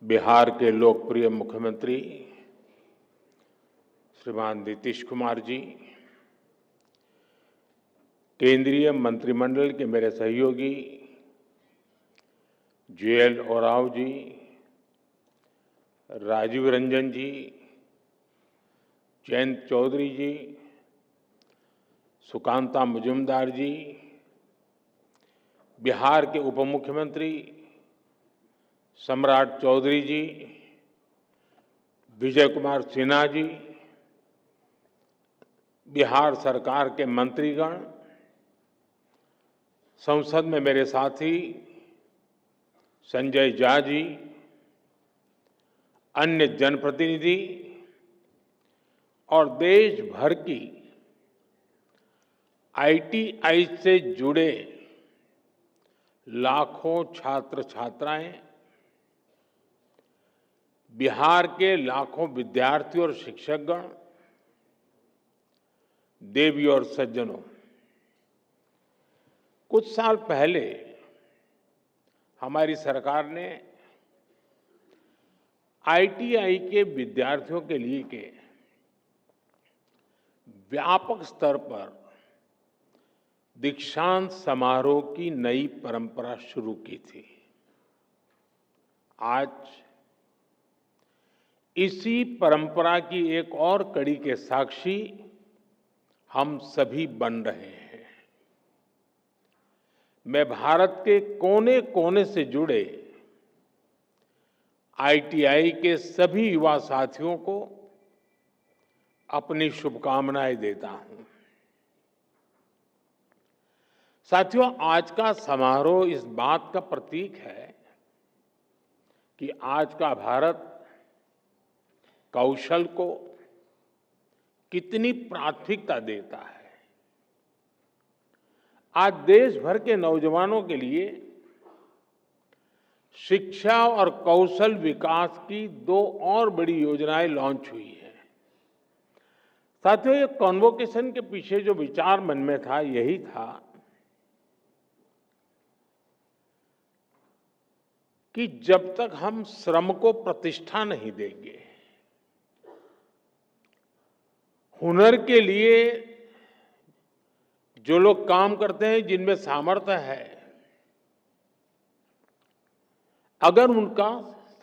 बिहार के लोकप्रिय मुख्यमंत्री श्रीमान नीतीश कुमार जी, केंद्रीय मंत्रिमंडल के मेरे सहयोगी JL ओरांव जी, राजीव रंजन जी, जयंत चौधरी जी, सुकांता मुजुमदार जी, बिहार के उप मुख्यमंत्री सम्राट चौधरी जी, विजय कुमार सिन्हा जी, बिहार सरकार के मंत्रीगण, संसद में मेरे साथी संजय झा जी, अन्य जनप्रतिनिधि और देश भर की ITI से जुड़े लाखों छात्र छात्राएं, बिहार के लाखों विद्यार्थी और शिक्षकगण, देवी और सज्जनों, कुछ साल पहले हमारी सरकार ने ITI के विद्यार्थियों के लिए के व्यापक स्तर पर दीक्षांत समारोह की नई परंपरा शुरू की थी। आज इसी परंपरा की एक और कड़ी के साक्षी हम सभी बन रहे हैं। मैं भारत के कोने कोने से जुड़े ITI के सभी युवा साथियों को अपनी शुभकामनाएं देता हूं। साथियों, आज का समारोह इस बात का प्रतीक है कि आज का भारत कौशल को कितनी प्राथमिकता देता है। आज देश भर के नौजवानों के लिए शिक्षा और कौशल विकास की दो और बड़ी योजनाएं लॉन्च हुई है। साथियों, ये कॉन्वोकेशन के पीछे जो विचार मन में था यही था कि जब तक हम श्रम को प्रतिष्ठा नहीं देंगे, हुनर के लिए जो लोग काम करते हैं, जिनमें सामर्थ्य है, अगर उनका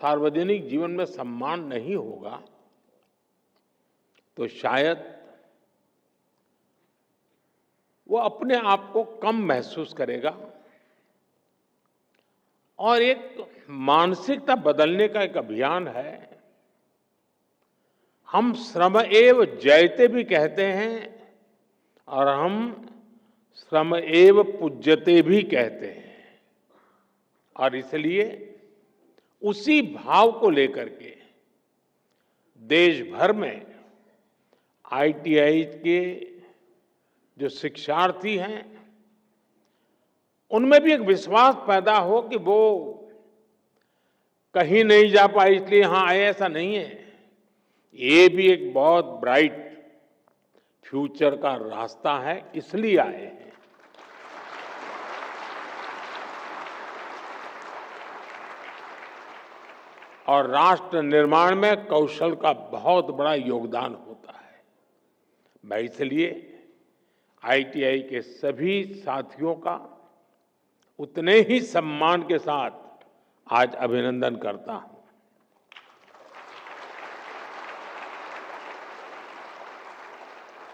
सार्वजनिक जीवन में सम्मान नहीं होगा तो शायद वो अपने आप को कम महसूस करेगा और एक मानसिकता बदलने का एक अभियान है। हम श्रम एव जयते भी कहते हैं और हम श्रम एव पूज्यते भी कहते हैं, और इसलिए उसी भाव को लेकर के देश भर में ITI के जो शिक्षार्थी हैं उनमें भी एक विश्वास पैदा हो कि वो कहीं नहीं जा पाए इसलिए यहां आए, ऐसा नहीं है। ये भी एक बहुत ब्राइट फ्यूचर का रास्ता है, इसलिए आए हैं। और राष्ट्र निर्माण में कौशल का बहुत बड़ा योगदान होता है। मैं इसलिए ITI के सभी साथियों का उतने ही सम्मान के साथ आज अभिनंदन करता हूं।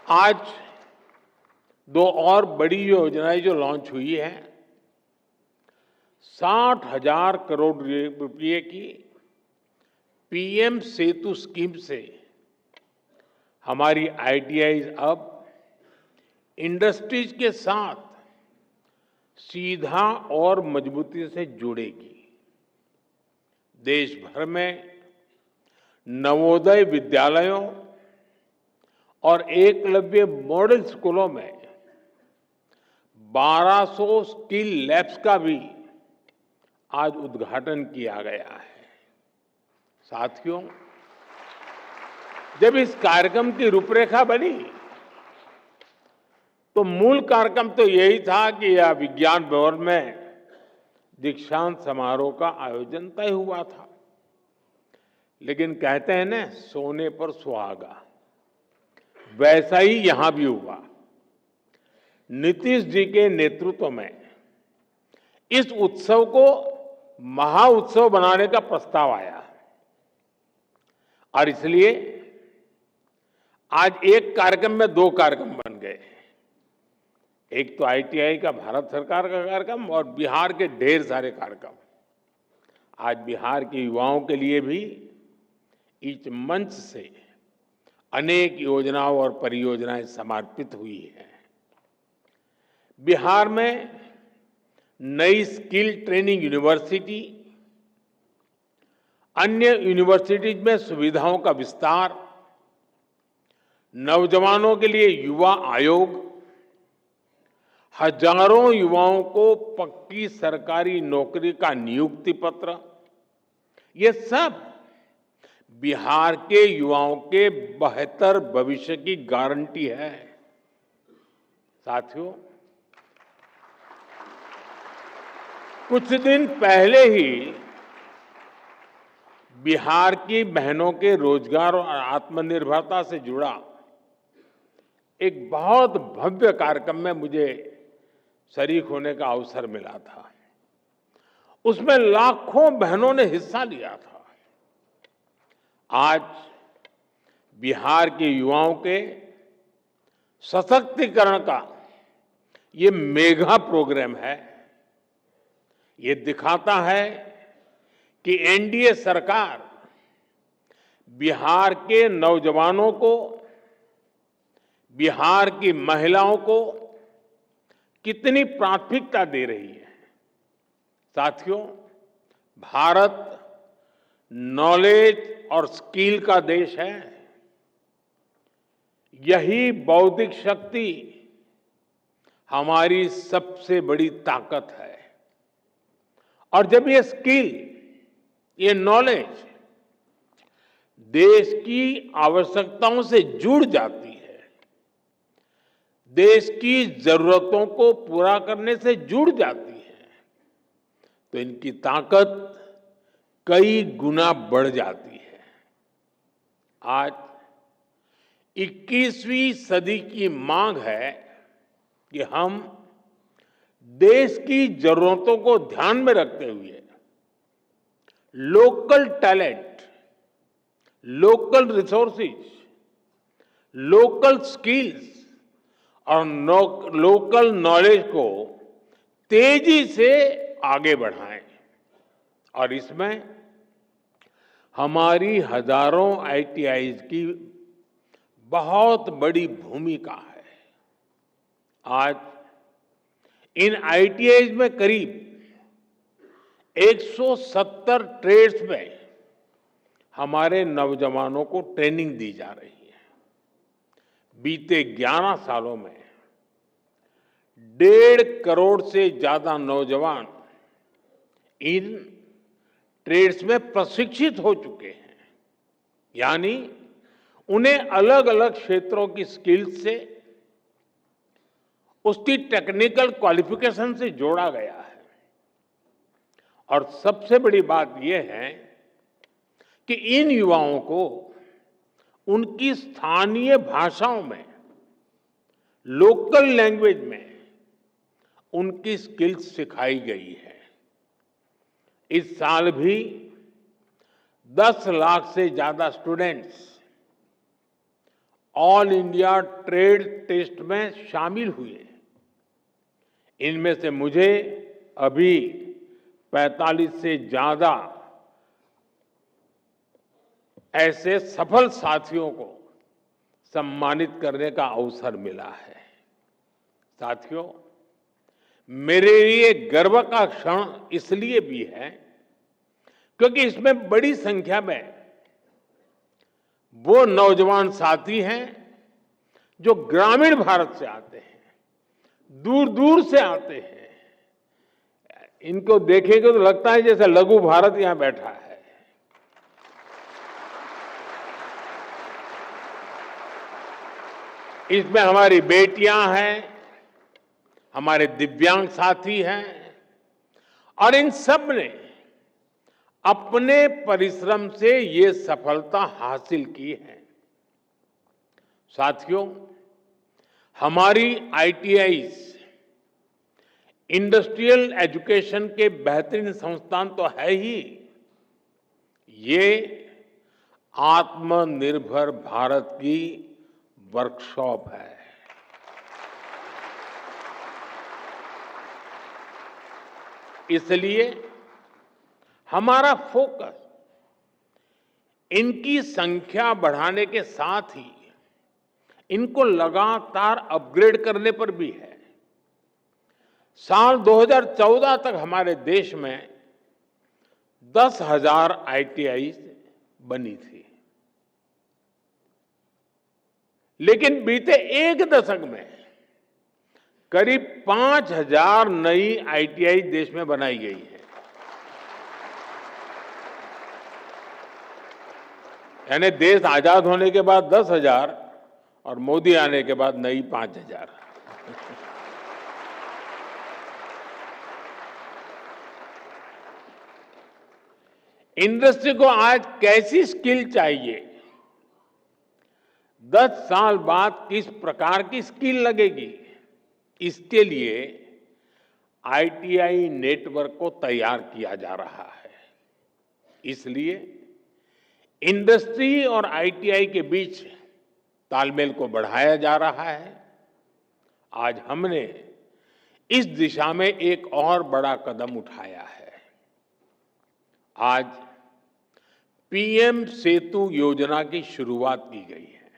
आज दो और बड़ी योजनाएं जो लॉन्च हुई है, 60,000 करोड़ रुपए की PM सेतु स्कीम से हमारी ITI अब इंडस्ट्रीज के साथ सीधा और मजबूती से जुड़ेगी। देश भर में नवोदय विद्यालयों और एकलव्य मॉडल स्कूलों में 1200 स्किल लैब्स का भी आज उद्घाटन किया गया है। साथियों, जब इस कार्यक्रम की रूपरेखा बनी तो मूल कार्यक्रम तो यही था कि यह विज्ञान भवन में दीक्षांत समारोह का आयोजन तय हुआ था। लेकिन कहते हैं ना, सोने पर सुहागा, वैसा ही यहां भी हुआ। नीतीश जी के नेतृत्व में इस उत्सव को महाउत्सव बनाने का प्रस्ताव आया और इसलिए आज एक कार्यक्रम में दो कार्यक्रम बन गए। एक तो आईटीआई का भारत सरकार का कार्यक्रम और बिहार के ढेर सारे कार्यक्रम। आज बिहार के युवाओं के लिए भी इस मंच से अनेक योजनाओं और परियोजनाएं समर्पित हुई हैं। बिहार में नई स्किल ट्रेनिंग यूनिवर्सिटी, अन्य यूनिवर्सिटीज में सुविधाओं का विस्तार, नौजवानों के लिए युवा आयोग, हजारों युवाओं को पक्की सरकारी नौकरी का नियुक्ति पत्र, ये सब बिहार के युवाओं के बेहतर भविष्य की गारंटी है। साथियों, कुछ दिन पहले ही बिहार की बहनों के रोजगार और आत्मनिर्भरता से जुड़ा एक बहुत भव्य कार्यक्रम में मुझे शरीक होने का अवसर मिला था। उसमें लाखों बहनों ने हिस्सा लिया था। आज बिहार के युवाओं के सशक्तिकरण का ये मेगा प्रोग्राम है। ये दिखाता है कि एनडीए सरकार बिहार के नौजवानों को, बिहार की महिलाओं को कितनी प्राथमिकता दे रही है। साथियों, भारत नॉलेज और स्किल का देश है। यही बौद्धिक शक्ति हमारी सबसे बड़ी ताकत है। और जब ये स्किल, ये नॉलेज देश की आवश्यकताओं से जुड़ जाती है, देश की जरूरतों को पूरा करने से जुड़ जाती है, तो इनकी ताकत कई गुना बढ़ जाती है। आज 21वीं सदी की मांग है कि हम देश की जरूरतों को ध्यान में रखते हुए local talent, local resources, local skills और लोकल नॉलेज को तेजी से आगे बढ़ाएं। और इसमें हमारी हजारों आईटीआईज की बहुत बड़ी भूमिका है। आज इन आईटीआईज में करीब 170 ट्रेड्स में हमारे नौजवानों को ट्रेनिंग दी जा रही है। बीते 11 सालों में 1.5 करोड़ से ज्यादा नौजवान इन ट्रेड्स में प्रशिक्षित हो चुके हैं। यानी उन्हें अलग अलग क्षेत्रों की स्किल्स से, उसकी टेक्निकल क्वालिफिकेशन से जोड़ा गया है। और सबसे बड़ी बात यह है कि इन युवाओं को उनकी स्थानीय भाषाओं में, लोकल लैंग्वेज में उनकी स्किल्स सिखाई गई है। इस साल भी 10 लाख से ज्यादा students all India trade test में शामिल हुए। इनमें से मुझे अभी 45 से ज्यादा ऐसे सफल साथियों को सम्मानित करने का अवसर मिला है। साथियों, मेरे लिए गर्व का क्षण इसलिए भी है क्योंकि इसमें बड़ी संख्या में वो नौजवान साथी हैं जो ग्रामीण भारत से आते हैं, दूर दूर से आते हैं। इनको देखेंगे तो लगता है जैसे लघु भारत यहां बैठा है। इसमें हमारी बेटियां हैं, हमारे दिव्यांग साथी हैं और इन सब ने अपने परिश्रम से ये सफलता हासिल की है। साथियों, हमारी आईटीआईज इंडस्ट्रियल एजुकेशन के बेहतरीन संस्थान तो है ही, ये आत्मनिर्भर भारत की वर्कशॉप है। इसलिए हमारा फोकस इनकी संख्या बढ़ाने के साथ ही इनको लगातार अपग्रेड करने पर भी है। साल 2014 तक हमारे देश में 10,000 आईटीआई बनी थी, लेकिन बीते एक दशक में करीब 5,000 नई आईटीआई देश में बनाई गई है। यानी देश आजाद होने के बाद 10,000 और मोदी आने के बाद नई 5,000। इंडस्ट्री को आज कैसी स्किल चाहिए, 10 साल बाद किस प्रकार की स्किल लगेगी, इसके लिए आईटीआई नेटवर्क को तैयार किया जा रहा है। इसलिए इंडस्ट्री और आईटीआई के बीच तालमेल को बढ़ाया जा रहा है। आज हमने इस दिशा में एक और बड़ा कदम उठाया है। आज पीएम सेतु योजना की शुरुआत की गई है।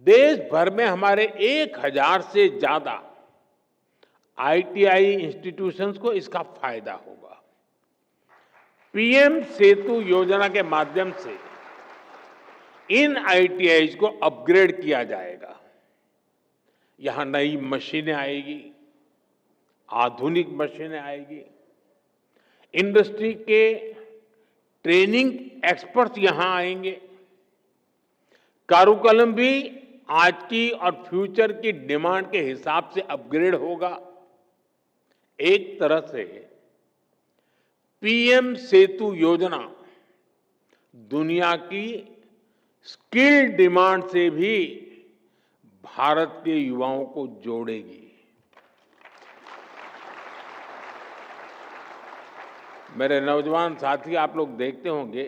देश भर में हमारे 1,000 से ज्यादा आईटीआई इंस्टीट्यूशंस को इसका फायदा होगा। पीएम सेतु योजना के माध्यम से इन आईटीआईज को अपग्रेड किया जाएगा। यहां नई मशीनें आएगी, आधुनिक मशीनें आएगी, इंडस्ट्री के ट्रेनिंग एक्सपर्ट्स यहां आएंगे। कारुकलम भी आज की और फ्यूचर की डिमांड के हिसाब से अपग्रेड होगा। एक तरह से पीएम सेतु योजना दुनिया की स्किल डिमांड से भी भारत के युवाओं को जोड़ेगी। मेरे नौजवान साथी, आप लोग देखते होंगे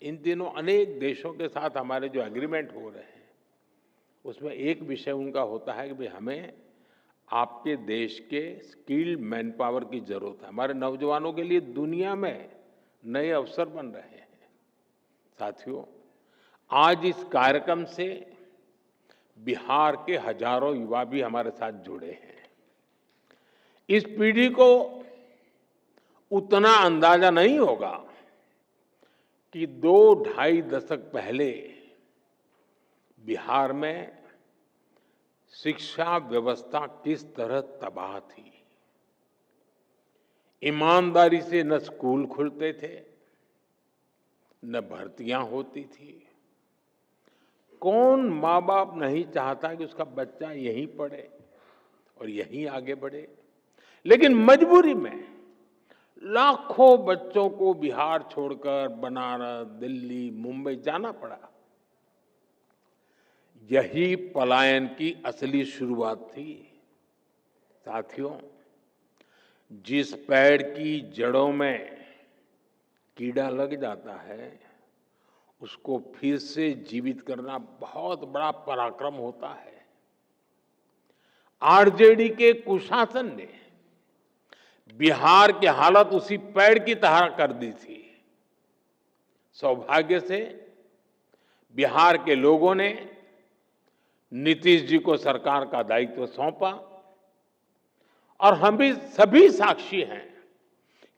इन दिनों अनेक देशों के साथ हमारे जो एग्रीमेंट हो रहे हैं, उसमें एक विषय उनका होता है कि भाई हमें आपके देश के स्किल्ड मैन पावर की जरूरत है। हमारे नौजवानों के लिए दुनिया में नए अवसर बन रहे हैं। साथियों, आज इस कार्यक्रम से बिहार के हजारों युवा भी हमारे साथ जुड़े हैं। इस पीढ़ी को उतना अंदाजा नहीं होगा कि 2-2.5 दशक पहले बिहार में शिक्षा व्यवस्था किस तरह तबाह थी। ईमानदारी से न स्कूल खुलते थे, न भर्तियां होती थी। कौन माँ बाप नहीं चाहता कि उसका बच्चा यहीं पढ़े और यहीं आगे बढ़े, लेकिन मजबूरी में लाखों बच्चों को बिहार छोड़कर बनारस, दिल्ली, मुंबई जाना पड़ा। यही पलायन की असली शुरुआत थी। साथियों, जिस पेड़ की जड़ों में कीड़ा लग जाता है, उसको फिर से जीवित करना बहुत बड़ा पराक्रम होता है। आरजेडी के कुशासन ने बिहार की हालत उसी पेड़ की तरह कर दी थी। सौभाग्य से बिहार के लोगों ने नीतीश जी को सरकार का दायित्व सौंपा और हम भी सभी साक्षी हैं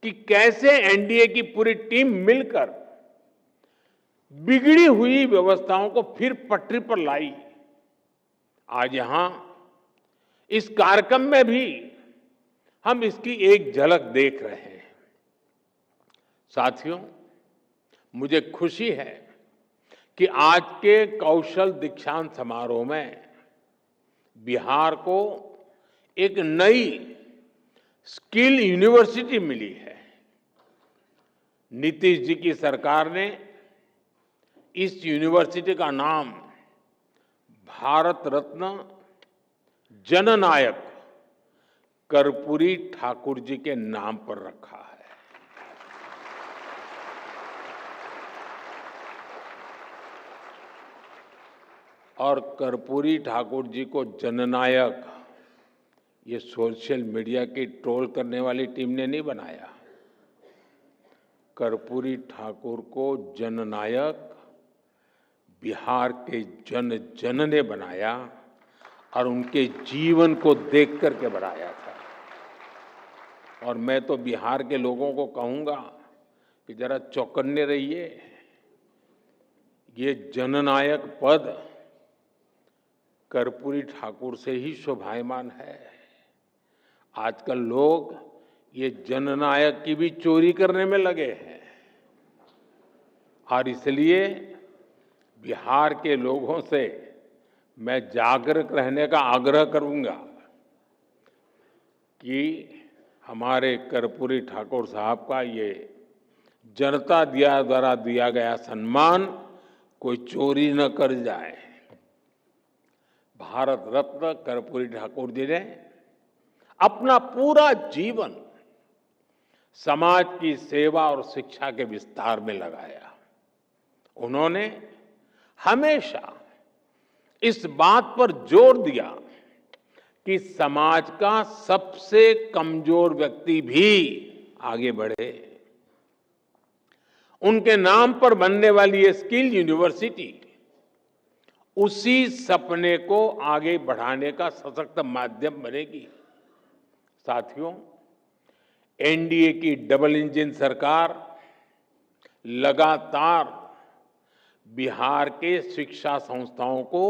कि कैसे एनडीए की पूरी टीम मिलकर बिगड़ी हुई व्यवस्थाओं को फिर पटरी पर लाई। आज यहां इस कार्यक्रम में भी हम इसकी एक झलक देख रहे हैं। साथियों, मुझे खुशी है कि आज के कौशल दीक्षांत समारोह में बिहार को एक नई स्किल यूनिवर्सिटी मिली है। नीतीश जी की सरकार ने इस यूनिवर्सिटी का नाम भारत रत्न जननायक कर्पूरी ठाकुर जी के नाम पर रखा है। और कर्पूरी ठाकुर जी को जननायक ये सोशल मीडिया की ट्रोल करने वाली टीम ने नहीं बनाया। कर्पूरी ठाकुर को जननायक बिहार के जन जन ने बनाया और उनके जीवन को देख करके बनाया था। और मैं तो बिहार के लोगों को कहूंगा कि जरा चौकन्ने रहिए। ये जननायक पद कर्पूरी ठाकुर से ही शोभायमान है। आजकल लोग ये जननायक की भी चोरी करने में लगे हैं और इसलिए बिहार के लोगों से मैं जागरूक रहने का आग्रह करूंगा कि हमारे कर्पूरी ठाकुर साहब का ये जनता द्वारा दिया गया सम्मान कोई चोरी न कर जाए। भारत रत्न कर्पूरी ठाकुर जी ने अपना पूरा जीवन समाज की सेवा और शिक्षा के विस्तार में लगाया। उन्होंने हमेशा इस बात पर जोर दिया कि समाज का सबसे कमजोर व्यक्ति भी आगे बढ़े। उनके नाम पर बनने वाली ये स्किल यूनिवर्सिटी उसी सपने को आगे बढ़ाने का सशक्त माध्यम बनेगी। साथियों, एनडीए की डबल इंजन सरकार लगातार बिहार के शिक्षा संस्थाओं को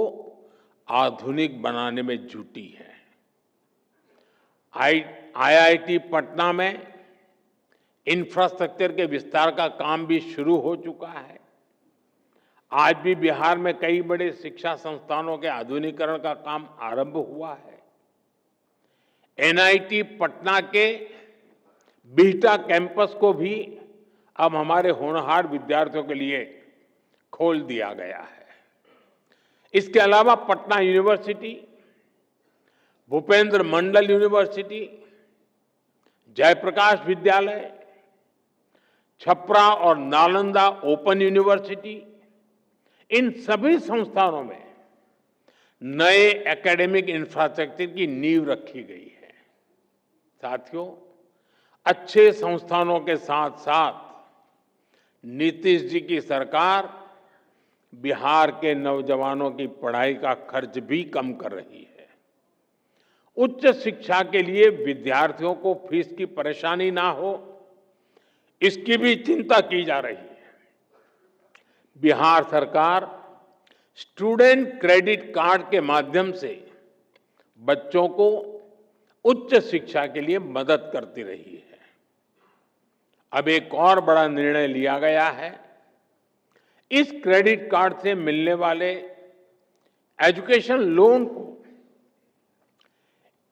आधुनिक बनाने में जुटी है। आईआईटी पटना में इंफ्रास्ट्रक्चर के विस्तार का काम भी शुरू हो चुका है। आज भी बिहार में कई बड़े शिक्षा संस्थानों के आधुनिकीकरण का काम आरंभ हुआ है। एनआईटी पटना के बिहटा कैंपस को भी अब हमारे होनहार विद्यार्थियों के लिए खोल दिया गया है। इसके अलावा पटना यूनिवर्सिटी, भूपेंद्र मंडल यूनिवर्सिटी, जयप्रकाश विद्यालय, छपरा और नालंदा ओपन यूनिवर्सिटी, इन सभी संस्थानों में नए एकेडमिक इंफ्रास्ट्रक्चर की नींव रखी गई है। साथियों, अच्छे संस्थानों के साथ साथ नीतीश जी की सरकार बिहार के नौजवानों की पढ़ाई का खर्च भी कम कर रही है। उच्च शिक्षा के लिए विद्यार्थियों को फीस की परेशानी ना हो, इसकी भी चिंता की जा रही है। बिहार सरकार स्टूडेंट क्रेडिट कार्ड के माध्यम से बच्चों को उच्च शिक्षा के लिए मदद करती रही है। अब एक और बड़ा निर्णय लिया गया है। इस क्रेडिट कार्ड से मिलने वाले एजुकेशन लोन को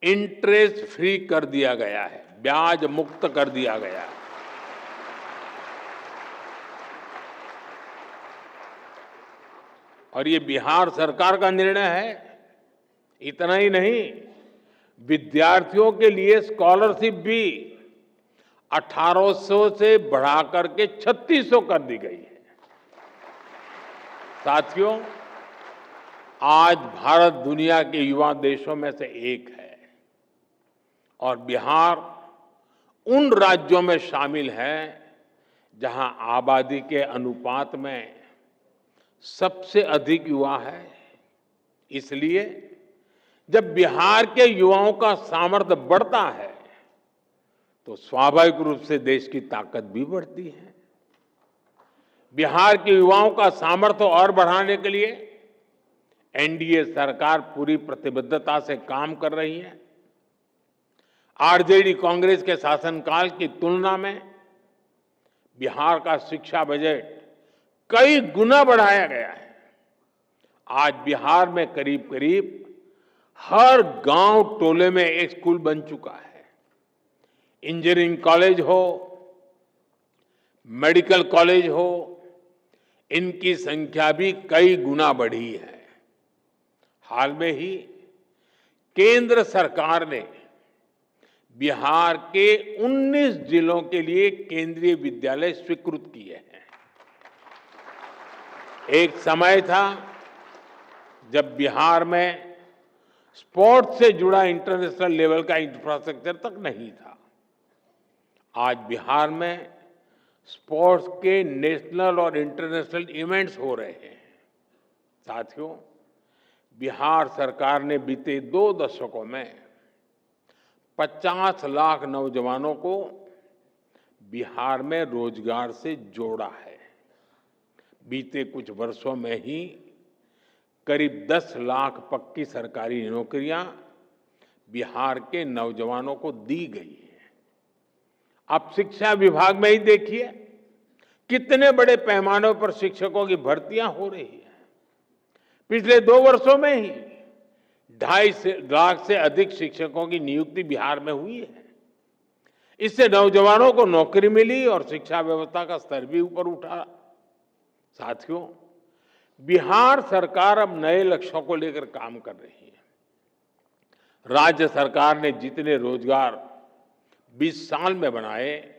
इंटरेस्ट फ्री कर दिया गया है, ब्याज मुक्त कर दिया गया है। और ये बिहार सरकार का निर्णय है। इतना ही नहीं, विद्यार्थियों के लिए स्कॉलरशिप भी 1800 से बढ़ाकर के 3600 कर दी गई है। साथियों, आज भारत दुनिया के युवा देशों में से एक है और बिहार उन राज्यों में शामिल है जहां आबादी के अनुपात में सबसे अधिक युवा है। इसलिए जब बिहार के युवाओं का सामर्थ्य बढ़ता है तो स्वाभाविक रूप से देश की ताकत भी बढ़ती है। बिहार के युवाओं का सामर्थ्य और बढ़ाने के लिए एनडीए सरकार पूरी प्रतिबद्धता से काम कर रही है। आरजेडी कांग्रेस के शासनकाल की तुलना में बिहार का शिक्षा बजट कई गुना बढ़ाया गया है। आज बिहार में करीब करीब हर गांव टोले में एक स्कूल बन चुका है। इंजीनियरिंग कॉलेज हो, मेडिकल कॉलेज हो, इनकी संख्या भी कई गुना बढ़ी है। हाल में ही केंद्र सरकार ने बिहार के 19 जिलों के लिए केंद्रीय विद्यालय स्वीकृत किए हैं। एक समय था जब बिहार में स्पोर्ट्स से जुड़ा इंटरनेशनल लेवल का इंफ्रास्ट्रक्चर तक नहीं था। आज बिहार में स्पोर्ट्स के नेशनल और इंटरनेशनल इवेंट्स हो रहे हैं। साथियों, बिहार सरकार ने बीते 2 दशकों में 50 लाख नौजवानों को बिहार में रोजगार से जोड़ा है। बीते कुछ वर्षों में ही करीब 10 लाख पक्की सरकारी नौकरियां बिहार के नौजवानों को दी गई है। आप शिक्षा विभाग में ही देखिए कितने बड़े पैमाने पर शिक्षकों की भर्तियां हो रही है। पिछले 2 वर्षों में ही 2.5 लाख से अधिक शिक्षकों की नियुक्ति बिहार में हुई है। इससे नौजवानों को नौकरी मिली और शिक्षा व्यवस्था का स्तर भी ऊपर उठा। साथियों, बिहार सरकार अब नए लक्ष्यों को लेकर काम कर रही है। राज्य सरकार ने जितने रोजगार 20 साल में बनाए,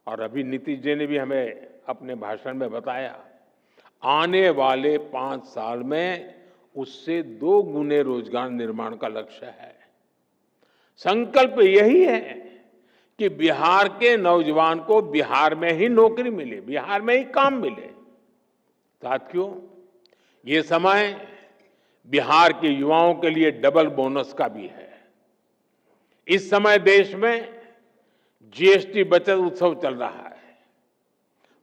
और अभी नीतीश जी ने भी हमें अपने भाषण में बताया, आने वाले 5 साल में उससे 2 गुने रोजगार निर्माण का लक्ष्य है। संकल्प यही है कि बिहार के नौजवान को बिहार में ही नौकरी मिले, बिहार में ही काम मिले। साथियों, ये समय बिहार के युवाओं के लिए डबल बोनस का भी है। इस समय देश में जीएसटी बचत उत्सव चल रहा है।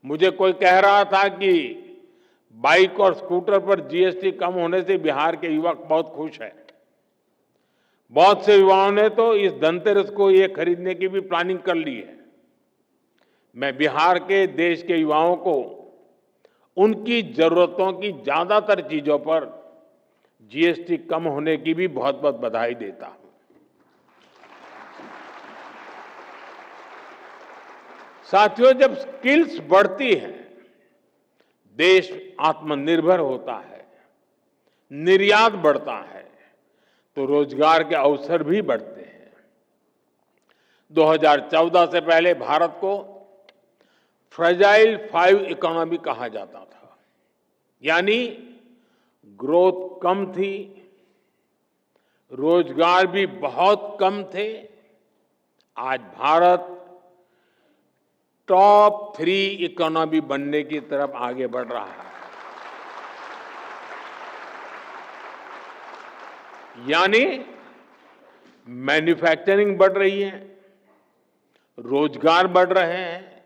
मुझे कोई कह रहा था कि बाइक और स्कूटर पर जीएसटी कम होने से बिहार के युवा बहुत खुश हैं। बहुत से युवाओं ने तो इस धनतेरस को ये खरीदने की भी प्लानिंग कर ली है। मैं बिहार के देश के युवाओं को उनकी जरूरतों की ज्यादातर चीजों पर जीएसटी कम होने की भी बहुत बहुत बधाई देता हूं। साथियों, जब स्किल्स बढ़ती हैं, देश आत्मनिर्भर होता है, निर्यात बढ़ता है, तो रोजगार के अवसर भी बढ़ते हैं। 2014 से पहले भारत को फ्रेजाइल 5 इकोनॉमी कहा जाता था, यानी ग्रोथ कम थी, रोजगार भी बहुत कम थे। आज भारत टॉप 3 इकोनॉमी बनने की तरफ आगे बढ़ रहा है। यानी मैन्युफैक्चरिंग बढ़ रही है, रोजगार बढ़ रहे हैं,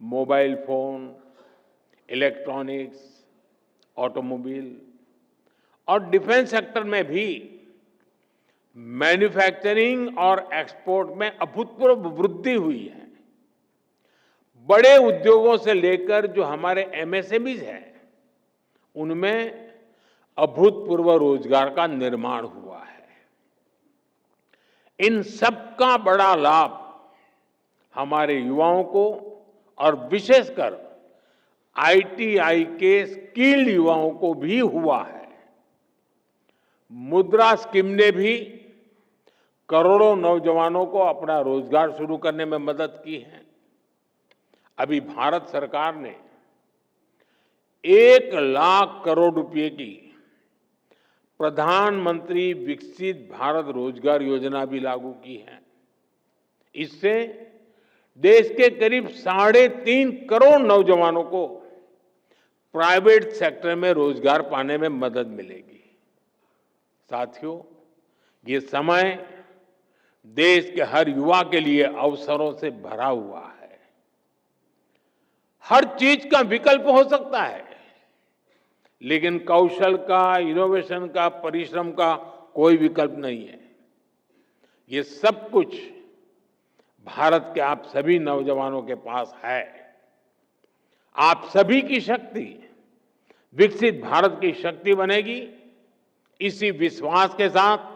मोबाइल फोन, इलेक्ट्रॉनिक्स, ऑटोमोबाइल और डिफेंस सेक्टर में भी मैन्युफैक्चरिंग और एक्सपोर्ट में अभूतपूर्व वृद्धि हुई है। बड़े उद्योगों से लेकर जो हमारे एमएसएमईज हैं, उनमें अभूतपूर्व रोजगार का निर्माण हुआ है। इन सबका बड़ा लाभ हमारे युवाओं को और विशेषकर आईटीआई के स्किल्ड युवाओं को भी हुआ है। मुद्रा स्कीम ने भी करोड़ों नौजवानों को अपना रोजगार शुरू करने में मदद की है। अभी भारत सरकार ने 1 लाख करोड़ रुपए की प्रधानमंत्री विकसित भारत रोजगार योजना भी लागू की है। इससे देश के करीब 3.5 करोड़ नौजवानों को प्राइवेट सेक्टर में रोजगार पाने में मदद मिलेगी। साथियों, ये समय देश के हर युवा के लिए अवसरों से भरा हुआ है। हर चीज का विकल्प हो सकता है, लेकिन कौशल का, इनोवेशन का, परिश्रम का कोई विकल्प नहीं है। ये सब कुछ भारत के आप सभी नौजवानों के पास है। आप सभी की शक्ति विकसित भारत की शक्ति बनेगी। इसी विश्वास के साथ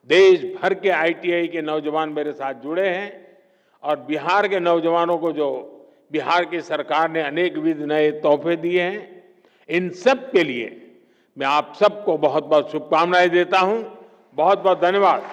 देश भर के आईटीआई के नौजवान मेरे साथ जुड़े हैं और बिहार के नौजवानों को जो बिहार की सरकार ने अनेक विध नए तोहफे दिए हैं। इन सब के लिए मैं आप सबको बहुत बहुत शुभकामनाएं देता हूं। बहुत बहुत धन्यवाद।